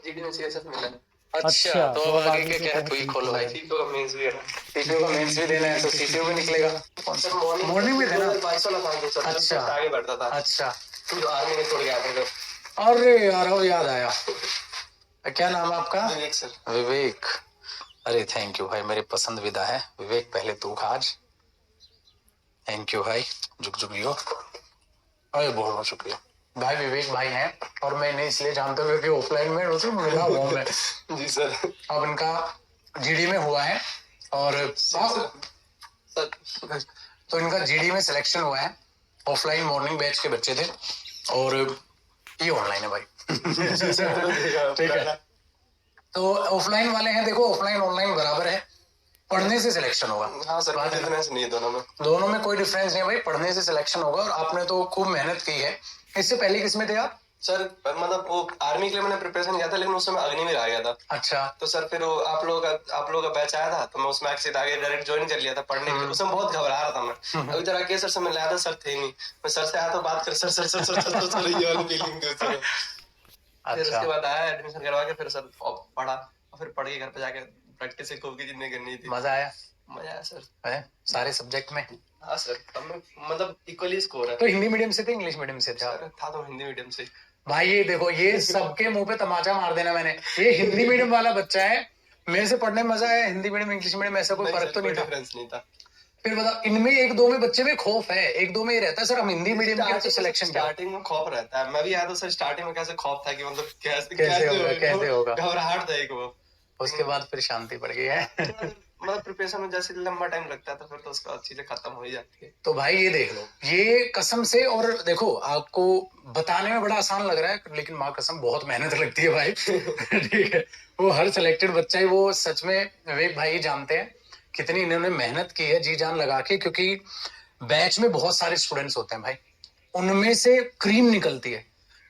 GD में CSF मिला है। अच्छा, तो तो अब अब आगे आगे क्या क्या क्या है, करना तू ही खोल सीखो भाई। यार। सीपीयू का मेंस भी है ना, सीपीयू का मेंस भी देना है तो सीपीयू भी निकलेगा। कौन सा मॉर्निंग में देना? 22 वाला था सर, अच्छा आगे बढ़ता था। अच्छा, तू जो आर्मी में छोड़ गया था तो। अरे यार वो याद आया। क्या नाम है आपका? विवेक सर। विवेक, अरे थैंक यू भाई, मेरी पसंद विदा है विवेक। पहले तू खा आज। थैंक यू भाई, झुक झुक लियो। अरे बहुत बहुत शुक्रिया भाई। विवेक भाई हैं और मैं इन्हें इसलिए जानता हूँ क्योंकि ऑफलाइन में उनसे मिला हुआ हूँ मैं। जी सर। अब इनका जीडी में हुआ है और तो इनका जीडी में सिलेक्शन हुआ है। ऑफलाइन मॉर्निंग बैच के बच्चे थे और ये ऑनलाइन है भाई। ठीक है, तो ऑफलाइन वाले हैं, देखो ऑफलाइन ऑनलाइन बराबर है, पढ़ने से सिलेक्शन होगा। हाँ सर, कोई डिफरेंस नहीं है दोनों में कोई डिफरेंस नहीं है भाई, पढ़ने से सिलेक्शन होगा। और आपने तो खूब मेहनत की है। इससे पहले किसमें थे आप? सर मतलब वो आर्मी के लिए मैंने प्रिपरेशन किया था, लेकिन उस समय अग्निवीर आ गया था। अच्छा, तो सर फिर वो आप लोगों का बैच आया था तो मैं उसमें एक्सीड आगे डायरेक्ट ज्वाइन कर लिया था पढ़ने के लिए। उसमें बहुत घबरा रहा था मैं। अभी तरह के सर से मिला था, सर थे नहीं। मैं सर से आया तो बात कर sir sir sir sir sir sir ये वाली फीलिंग थी उस समय। फिर उसके बाद आया एडमिशन करवा के, फिर सर पढ़ा और फिर पढ़ के घर पे जाके प्रैक्टिस खूब की जितनी करनी थी। मजा आया? मजा आया सर है सारे सब्जेक्ट में। हाँ सर, मतलब इक्वली स्कोर है। तो हिंदी मीडियम से थे इंग्लिश मीडियम से थे? सर था तो हिंदी मीडियम से। भाई ये देखो, ये सबके मुंह पे तमाचा मार देना मैंने। ये हिंदी मीडियम वाला बच्चा है, मेरे से पढ़ने में मजा आया। हिंदी मीडियम इंग्लिश मीडियम ऐसा कोई फर्क तो नहीं था? डिफरेंस नहीं था। फिर बताओ, इनमें एक दो में बच्चे में खौफ है, एक दो में ये रहता है सर हम हिंदी मीडियम के सिलेक्शन। स्टार्टिंग में खौफ रहता है, मैं भी आया तो सर स्टार्टिंग में कैसे खौफ था कि मतलब कैसे होगा घबराहट था एक वो। उसके बाद फिर शांति पड़ गई है। मतलब प्रिपरेशन में जैसे लंबा टाइम लगता है तो फिर तो उसके बाद चीजें खत्म हो ही जाती है। तो भाई ये देख लो, ये कसम से, और देखो आपको बताने में बड़ा आसान लग रहा है लेकिन माँ कसम बहुत मेहनत लगती है भाई। ठीक है, वो हर सिलेक्टेड बच्चा ही वो सच में विवेक भाई जानते हैं कितनी इन्होंने मेहनत की है जी जान लगा के, क्योंकि बैच में बहुत सारे स्टूडेंट्स होते हैं भाई, उनमें से क्रीम निकलती है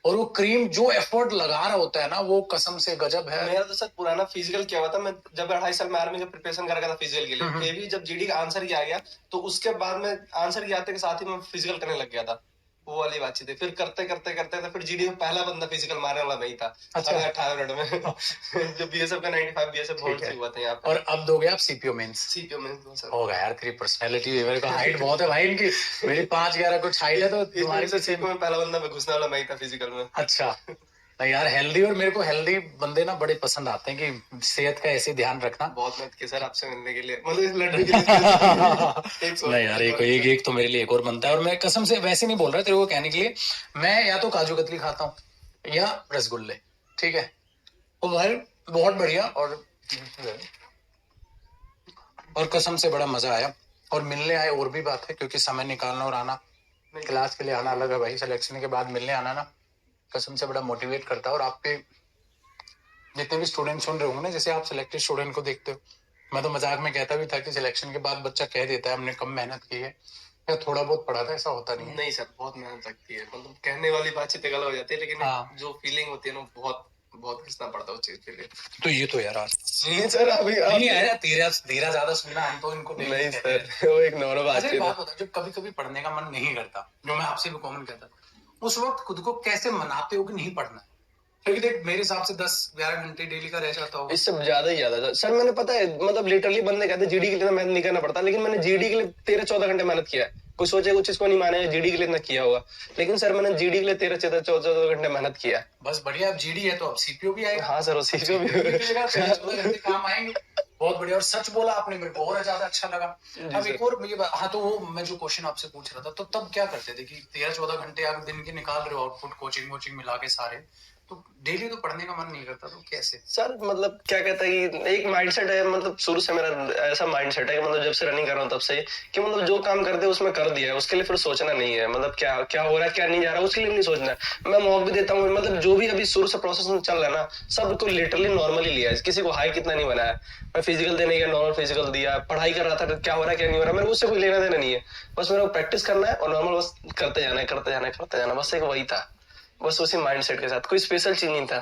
और वो क्रीम जो एफर्ट लगा रहा होता है ना, वो कसम से गजब है। मेरा तो सर पुराना फिजिकल क्या हुआ था, मैं जब 2.5 साल में आर्मी का प्रिपरेशन कर रहा था फिजिकल के लिए, फिर भी जब जीडी का आंसर किया गया तो उसके बाद में आंसर के आते के साथ ही मैं फिजिकल करने लग गया था। वो वाली बातचीत है, फिर करते करते करते तो फिर जीडी में पहला बंदा फिजिकल मारने वाला वही था। अच्छा, 18 मिनट में। जो बीएसएफ का 95 बीएसएफ बोर्ड से हुआ था यहाँ पे। और अब दोगे आप सीपीओ मेंस? सीपीओ मेंस होगा यार, तेरी पर्सनैलिटी, मेरे को हाइट बहुत है भाई इनकी, मेरी 5'11" कुछ हाइट है, तो तुम्हारी से सीपीओ में पहला बंदा मैं घुसने वाला मैं ही था फिजिकल में। अच्छा, नहीं यार हेल्दी, और मेरे को हेल्दी बंदे ना बड़े पसंद आते हैं कि सेहत का ऐसे ध्यान रखना। बहुत मेहनत की सर आपसे मिलने के लिए, मतलब इस लड़ने के लिए। नहीं यार एक तो मेरे लिए एक और बनता है, और मैं कसम से वैसे नहीं बोल रहा तेरे को कहने के लिए, मैं या तो काजू कतली खाता हूँ या रसगुल्ले, ठीक है, वो भाई बहुत बढ़िया। और कसम से बड़ा मजा आया, और मिलने आए और भी बात है, क्योंकि समय निकालना और आना, क्लास के लिए आना अलग है भाई, सिलेक्शन के बाद मिलने आना ना कसम से बड़ा मोटिवेट करता है। और आपके जितने भी स्टूडेंट सुन रहे होंगे ना, जैसे आप सिलेक्टेड स्टूडेंट को देखते हो, मैं तो मजाक में कहता भी था कि सिलेक्शन के बाद बच्चा कह देता है हमने कम मेहनत की है या थोड़ा बहुत पढ़ा था, ऐसा होता नहीं है। नहीं सर, बहुत मेहनत लगती है, मतलब कहने वाली बातचीत गलत हो जाती है, लेकिन हाँ, जो फीलिंग होती है ना बहुत बहुत घिसना पड़ता है उस चीज के लिए। तो ये तो यार नहीं सर, अभी नहीं आया तेरा धीरा ज्यादा सुनना, हम तो इनको नहीं सर, वो एक नॉर्मल बात है। बात होता है जब कभी कभी पढ़ने का मन नहीं करता, जो मैं आपसे भी कॉमन कहता, उस वक्त खुद को कैसे मनाते हो कि नहीं पढ़ना है? क्योंकि देख मेरे हिसाब से 10-11 घंटे डेली का रह जाता होगा। इससे ज्यादा ही ज्यादा सर, मैंने पता है मतलब लिटरली बंदे कहते हैं जीडी के लिए मेहनत नहीं करना पड़ता, लेकिन मैंने जीडी के लिए 13-14 घंटे मेहनत किया है। कोई सोचे कुछ इसको नहीं माने जीडी के लिए इतना किया होगा, लेकिन सर मैंने जीडी के लिए 13-14 घंटे मेहनत किया है। बस बढ़िया, अब जीडी है तो अब सीपीओ भी आएगा। हाँ सर, सीपीओ भी 14 घंटे काम आएंगे। बहुत बढ़िया, और सच बोला आपने, मेरे को और ज्यादा अच्छा लगा। अब एक और हाँ, तो वो मैं जो क्वेश्चन आपसे पूछ रहा था, तो तब क्या करते थे कि 13-14 घंटे आप दिन के निकाल रहे हो, आउटपुट कोचिंग वोचिंग मिला के सारे, तो डेली तो पढ़ने का मन नहीं करता, तो कैसे? सर मतलब क्या कहता है कि एक माइंडसेट है, मतलब शुरू से मेरा ऐसा माइंडसेट है कि मतलब जब से रनिंग कर रहा हूँ तब से कि मतलब जो काम करते हैं उसमें कर दिया है, उसके लिए फिर सोचना नहीं है, मतलब क्या क्या हो रहा है क्या नहीं जा रहा है उसके लिए नहीं सोचना है। मैं मॉक भी देता हूँ, मतलब जो भी अभी शुरू से प्रोसेस चल रहा है ना, सबको लिटरली नॉर्मली लिया है, किसी को हाई कितना नहीं बनाया। मैं फिजिकल देने का नॉर्मल फिजिकल दिया, पढ़ाई कर रहा था, क्या हो रहा है क्या नहीं हो रहा है मेरे को उससे कोई लेना देना नहीं है। बस मेरे को प्रैक्टिस करना है और नॉर्मल बस करते जाना है करते जाना है करते जाना, बस एक वही था। बस उसी माइंडसेट के साथ, कोई स्पेशल चीज नहीं था।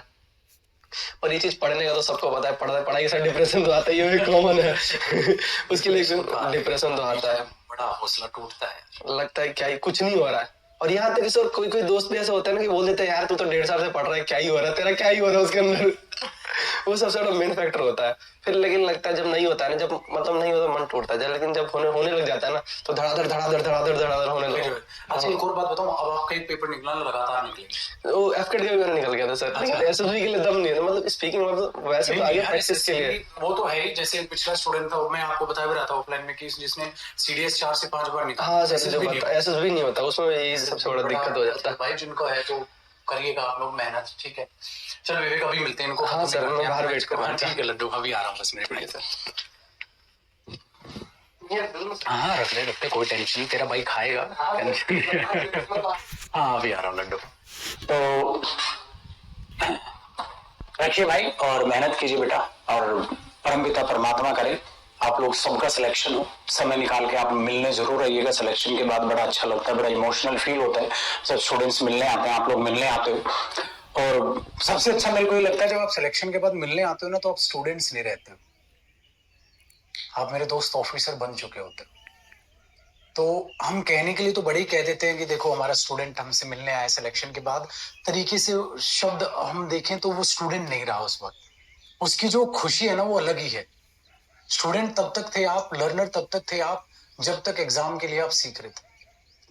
और ये चीज पढ़ने का तो सबको पता है, पढ़ाई के साथ डिप्रेशन तो आता है, ये भी कॉमन है। उसके लिए डिप्रेशन तो आता है, बड़ा हौसला टूटता है, लगता है क्या कुछ नहीं हो रहा है, और यहाँ तक कि सर कोई कोई दोस्त भी ऐसा होता है ना कि बोल देते हैं यार तू तो 1.5 साल से पढ़ रहा है, क्या ही हो रहा है तेरा, क्या ही हो रहा है उसके अंदर। वो सबसे बड़ा मेन फैक्टर होता है। फिर लेकिन लगता है जब नहीं होता है ना, जब मतलब नहीं होता मन टूटता है, लेकिन जब होने लग जाता है ना तो धड़ाधड़ धड़ाधड़ धड़ाधड़ धड़ाधड़ होने लगता है। अच्छा एक और बात बताऊं, अब आपका एक पेपर निकला लगातार निकले, वो एफकेट का भी मेरा निकल गया था सर, लेकिन एसएसबी के लिए दम नहीं है, मतलब स्पीकिंग मतलब वैसे तो आगे प्रैक्टिस के लिए वो तो है ही। जैसे पिछला स्टूडेंट था, मैं आपको बता भी रहा था ऑफलाइन में कि जिसने सीडीएस 4 से 5 बार निकाला। हाँ सर, जो एसएसबी नहीं होता उसमें यही सबसे बड़ा दिक्कत हो जाता है भाई। जिनको है तो करिएगा आप लोग मेहनत, ठीक है। चल विवेक अभी मिलते हैं इनको। हाँ सर, मैं बाहर वेट कर रहा हूँ। ठीक है लड्डू, अभी आ रहा हूँ 10 मिनट में सर। हाँ रख ले, कोई टेंशन नहीं, तेरा भाई खाएगा। हाँ अभी आ रहा हूँ लड्डू। तो रखिए भाई और मेहनत कीजिए बेटा, और परमपिता परमात्मा करे आप लोग सबका सिलेक्शन हो। समय निकाल के आप मिलने जरूर आइएगा, सिलेक्शन के बाद बड़ा अच्छा लगता है, बड़ा इमोशनल फील होता है जब स्टूडेंट्स मिलने आते हैं, आप लोग मिलने आते हो। और सबसे अच्छा मेरे को ये लगता है जब आप सिलेक्शन के बाद मिलने आते हो ना, तो आप स्टूडेंट्स नहीं रहते हो, आप मेरे दोस्त ऑफिसर बन चुके होते हो। तो हम कहने के लिए तो बड़े ही कह देते हैं कि देखो हमारा स्टूडेंट हमसे मिलने आया सिलेक्शन के बाद, तरीके से शब्द हम देखें तो वो स्टूडेंट नहीं रहा उस वक्त, उसकी जो खुशी है ना वो अलग ही है। स्टूडेंट तब तक थे आप, लर्नर तब तक थे आप जब तक एग्जाम के लिए आप सीख रहे थे।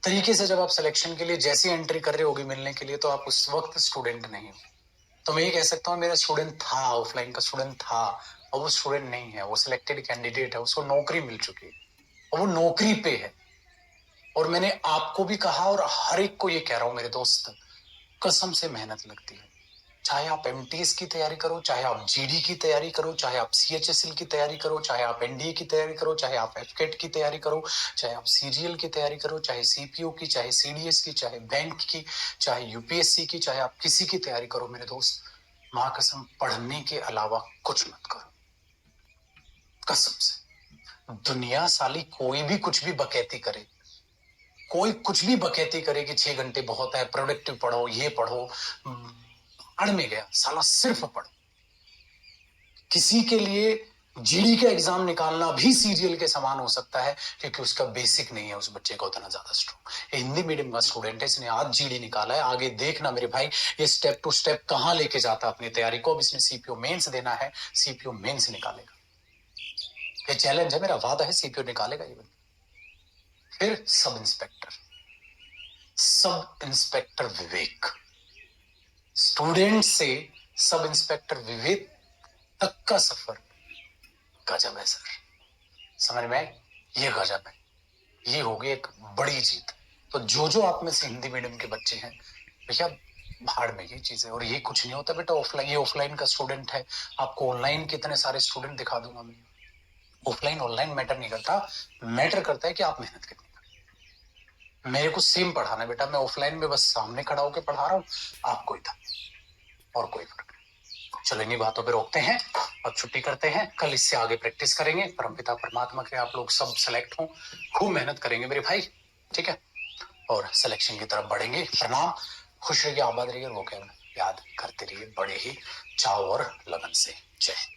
तरीके से जब आप सिलेक्शन के लिए जैसी एंट्री कर रहे होगी मिलने के लिए, तो आप उस वक्त स्टूडेंट नहीं हो। तो मैं ये कह सकता हूँ मेरा स्टूडेंट था, ऑफलाइन का स्टूडेंट था, और वो स्टूडेंट नहीं है, वो सिलेक्टेड कैंडिडेट है, उसको नौकरी मिल चुकी है और वो नौकरी पे है। और मैंने आपको भी कहा और हर एक को ये कह रहा हूं मेरे दोस्त, कसम से मेहनत लगती है। चाहे आप एमटीएस की तैयारी करो, चाहे आप जीडी की तैयारी करो, चाहे आप सीएचएसएल की तैयारी करो, चाहे आप एनडीए की तैयारी करो, चाहे आप एफकेट की तैयारी करो, चाहे आप सीजीएल की तैयारी करो, चाहे सीपीओ की, चाहे सीडीएस की, चाहे बैंक की, चाहे यूपीएससी की, चाहे आप किसी की तैयारी करो मेरे दोस्त, मां कसम पढ़ने के अलावा कुछ मत करो, कसम से। दुनिया साली कोई भी कुछ भी बकैती करे, कोई कुछ भी बकैती करे कि 6 घंटे बहुत है, प्रोडक्टिव पढ़ो, ये पढ़ो, अड़ में गया साला, सिर्फ पढ़ो। किसी के लिए जीडी का एग्जाम निकालना भी सीरियल के समान हो सकता है, क्योंकि उसका बेसिक नहीं है उस बच्चे का उतना ज्यादा स्ट्रॉन्ग। हिंदी मीडियम का स्टूडेंट है, इसने आज जीडी निकाला है, आगे देखना मेरे भाई ये स्टेप टू स्टेप कहां लेके जाता है अपनी तैयारी को। अब इसने सीपीओ मेंस देना है, सीपीओ मेंस निकालेगा, ये चैलेंज है मेरा, वादा है सीपीओ निकालेगा ये। फिर सब इंस्पेक्टर विवेक, स्टूडेंट से सब इंस्पेक्टर विवेक तक का सफर गजब है सर, समझ में? ये गजब है, ये होगी एक बड़ी जीत। तो जो आप में से हिंदी मीडियम के बच्चे हैं भैया, भाड़ में ये चीज है। और ये कुछ नहीं होता बेटा ऑफलाइन, ये ऑफलाइन का स्टूडेंट है, आपको ऑनलाइन के इतने सारे स्टूडेंट दिखा दूंगा मैं। ऑफलाइन ऑनलाइन मैटर नहीं करता, मैटर करता है कि आप मेहनत कितनी करें। मेरे को सेम पढ़ाना बेटा, मैं ऑफलाइन में बस सामने खड़ा होकर पढ़ा रहा हूँ, आपको ही था, और कोई फर्क नहीं। चलो इन्हीं बातों पे रोकते हैं और छुट्टी करते हैं, कल इससे आगे प्रैक्टिस करेंगे। परमपिता परमात्मा के आप लोग सब सेलेक्ट हों, खूब मेहनत करेंगे मेरे भाई, ठीक है, और सिलेक्शन की तरफ बढ़ेंगे। प्रणाम, खुश रहिए, आबाद रहिए, और वो कहना याद करते रहिए बड़े ही चाव और लगन से। जय हिंद।